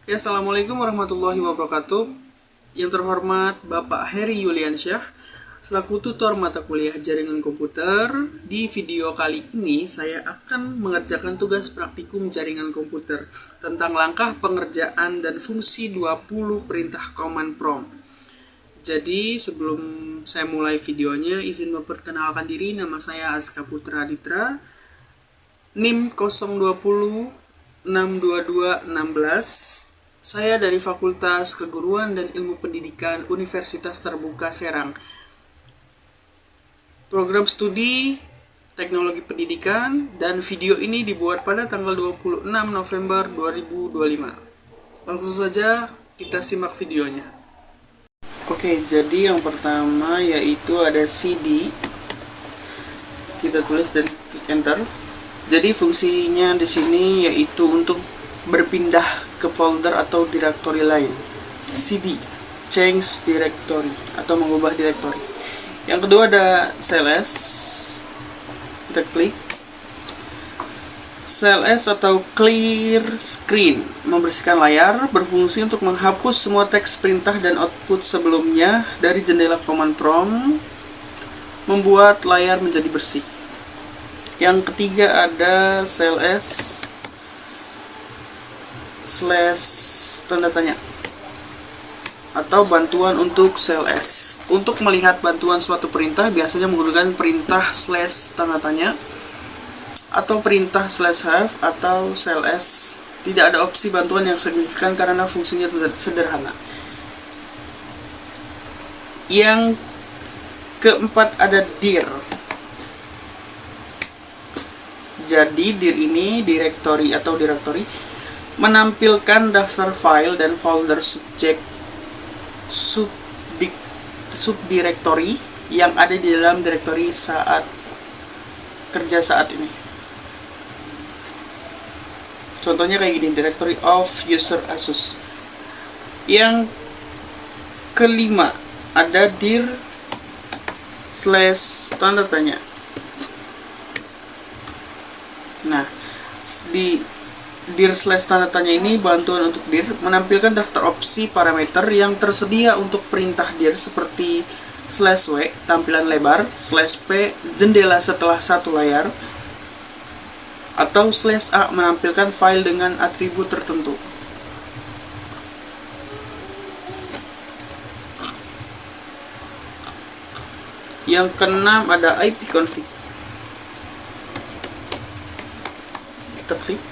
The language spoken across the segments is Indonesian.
Oke, Assalamualaikum warahmatullahi wabarakatuh. Yang terhormat Bapak Heri Yuliansyah, selaku tutor mata kuliah jaringan komputer. Di video kali ini saya akan mengerjakan tugas praktikum jaringan komputer tentang langkah pengerjaan dan fungsi 20 perintah command prompt. Jadi sebelum saya mulai videonya, izin memperkenalkan diri. Nama saya Aska Putra Aditra, NIM 020 62216. Saya dari Fakultas Keguruan dan Ilmu Pendidikan Universitas Terbuka Serang. Program studi Teknologi Pendidikan, dan video ini dibuat pada tanggal 26 November 2025. Langsung saja kita simak videonya. Oke, jadi yang pertama yaitu ada CD. Kita tulis dan klik enter. Jadi fungsinya di sini yaitu untuk berpindah ke folder atau directory lain. CD, change directory atau mengubah directory. Yang kedua ada CLS. Kita klik. CLS atau clear screen, membersihkan layar, berfungsi untuk menghapus semua teks perintah dan output sebelumnya dari jendela command prompt, membuat layar menjadi bersih. Yang ketiga ada CLS / tanda tanya atau bantuan untuk CLS. Untuk melihat bantuan suatu perintah biasanya menggunakan perintah / tanda tanya atau perintah /have atau CLS. Tidak ada opsi bantuan yang signifikan karena fungsinya sederhana. Yang keempat ada dir. Jadi dir ini directory menampilkan daftar file dan folder subdirectory yang ada di dalam directory saat ini. Contohnya kayak gini, directory of user Asus. Yang kelima ada dir / tanda tanya. Nah, di dir / tanda tanya ini bantuan untuk dir menampilkan daftar opsi parameter yang tersedia untuk perintah dir seperti /w tampilan lebar, /p jendela setelah satu layar, atau /a menampilkan file dengan atribut tertentu. Yang keenam ada ipconfig. Kita klik.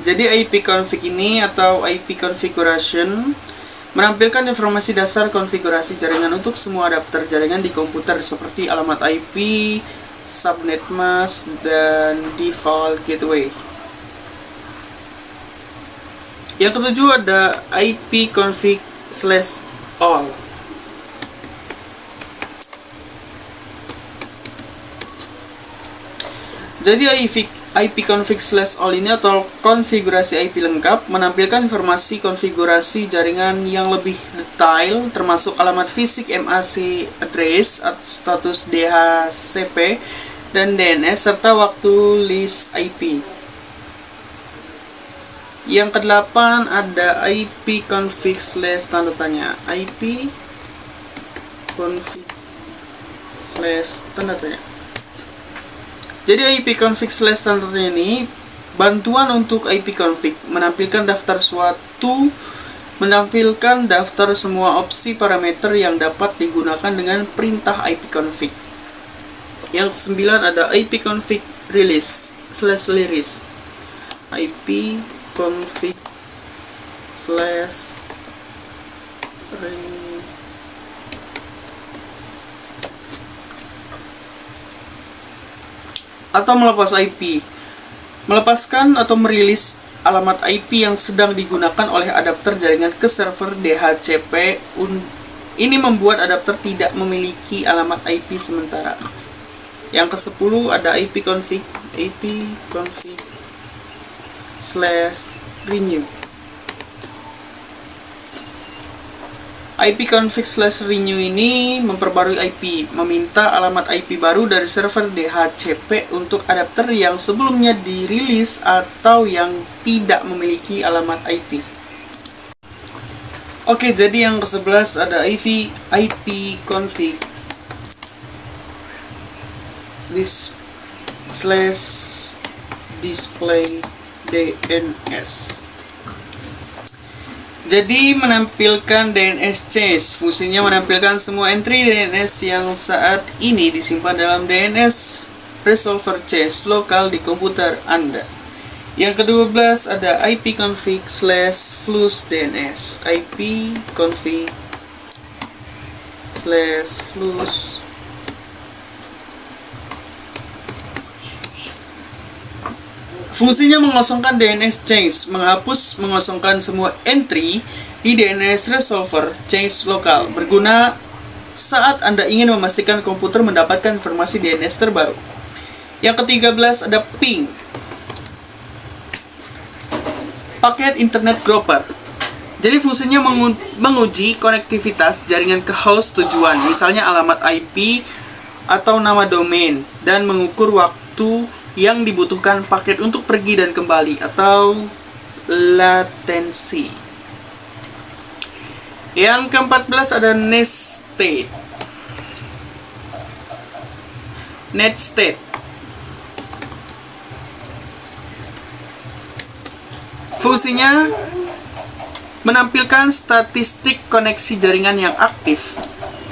Jadi ipconfig ini atau IP configuration menampilkan informasi dasar konfigurasi jaringan untuk semua adapter jaringan di komputer seperti alamat IP, subnet mask, dan default gateway. Yang ketujuh ada ipconfig /all. Jadi ipconfig /all ini atau konfigurasi IP lengkap menampilkan informasi konfigurasi jaringan yang lebih detail termasuk alamat fisik MAC address, status DHCP dan DNS serta waktu list IP. Yang kedelapan ada ipconfig / tanda tanya. ipconfig / tanda tanya. Jadi ipconfig / tanda tanya ini bantuan untuk ipconfig menampilkan daftar semua opsi parameter yang dapat digunakan dengan perintah ipconfig. Yang kesembilan ada ipconfig release /release. ipconfig /release atau melepas IP, melepaskan atau merilis alamat IP yang sedang digunakan oleh adapter jaringan ke server DHCP. Ini membuat adapter tidak memiliki alamat IP sementara. Yang ke-10 ada ipconfig /renew. ipconfig/renew ini memperbarui IP, meminta alamat IP baru dari server DHCP untuk adapter yang sebelumnya dirilis atau yang tidak memiliki alamat IP. Oke, jadi yang ke-11 ada ipconfig /display DNS. Jadi menampilkan DNS change. Fungsinya menampilkan semua entry DNS yang saat ini disimpan dalam DNS resolver change lokal di komputer Anda. Yang ke-12 ada ipconfig/flux DNS. ipconfig/flux fungsinya mengosongkan DNS change, mengosongkan semua entry di DNS resolver change lokal, berguna saat Anda ingin memastikan komputer mendapatkan informasi DNS terbaru. Yang ke-13 ada ping, paket internet grouper. Jadi fungsinya menguji konektivitas jaringan ke host tujuan, misalnya alamat IP atau nama domain, dan mengukur waktu yang dibutuhkan paket untuk pergi dan kembali atau latensi. Yang ke-14 ada net state. Fungsinya menampilkan statistik koneksi jaringan yang aktif,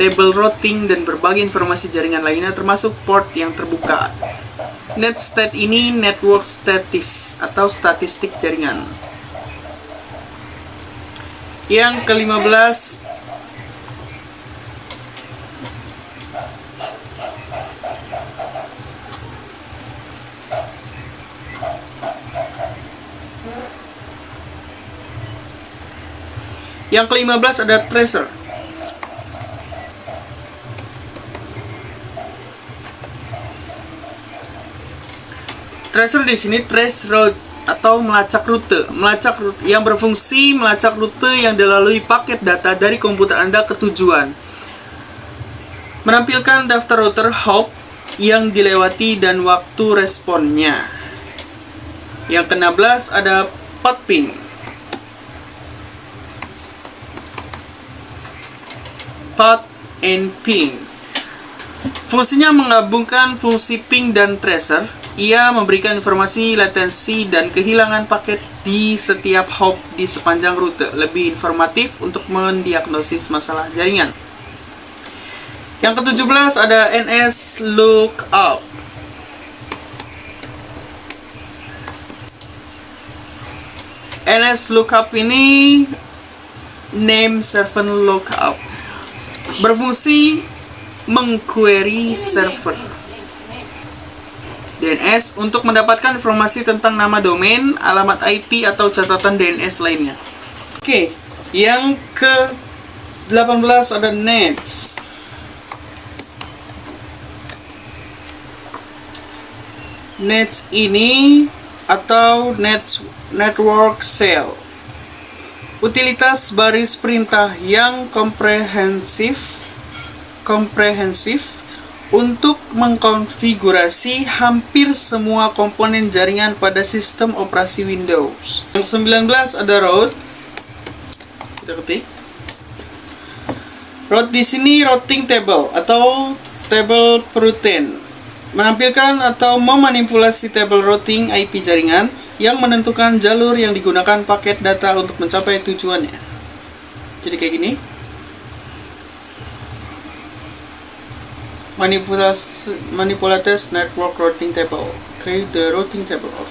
tabel routing, dan berbagai informasi jaringan lainnya termasuk port yang terbuka. Net state ini network status atau statistik jaringan. Yang ke-15 ada tracer. Tracer di sini trace route atau melacak rute yang berfungsi melacak rute yang dilalui paket data dari komputer Anda ke tujuan. Menampilkan daftar router hop yang dilewati dan waktu responnya. Yang ke-16 ada path ping. Path and ping. Fungsinya menggabungkan fungsi ping dan tracer. Ia memberikan informasi latensi dan kehilangan paket di setiap hop di sepanjang rute, lebih informatif untuk mendiagnosis masalah jaringan. Yang ke-17 ada NS lookup. NS lookup ini name server lookup, berfungsi mengquery server DNS untuk mendapatkan informasi tentang nama domain, alamat IP, atau catatan DNS lainnya. Oke, yang ke-18 ada nets. Nets ini atau network cell, utilitas baris perintah yang komprehensif untuk mengkonfigurasi hampir semua komponen jaringan pada sistem operasi Windows. Yang 19 ada route. Kita ketik. Route di sini routing table atau table routine, menampilkan atau memanipulasi table routing IP jaringan yang menentukan jalur yang digunakan paket data untuk mencapai tujuannya. Jadi kayak gini. Manipulates network routing table. Create the routing table of.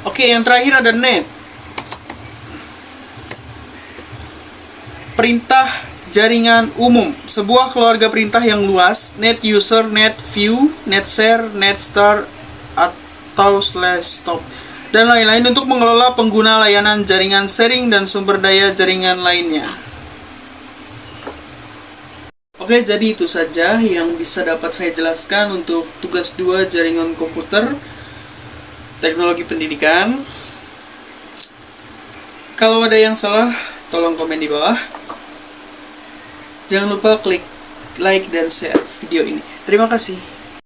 Oke, yang terakhir ada net. Perintah jaringan umum, sebuah keluarga perintah yang luas. Net user, net view, net share, net start atau /stop dan lain-lain untuk mengelola pengguna layanan jaringan sharing dan sumber daya jaringan lainnya. Oke, jadi itu saja yang bisa dapat saya jelaskan untuk tugas 2 jaringan komputer teknologi pendidikan. Kalau ada yang salah, tolong komen di bawah. Jangan lupa klik like dan share video ini. Terima kasih.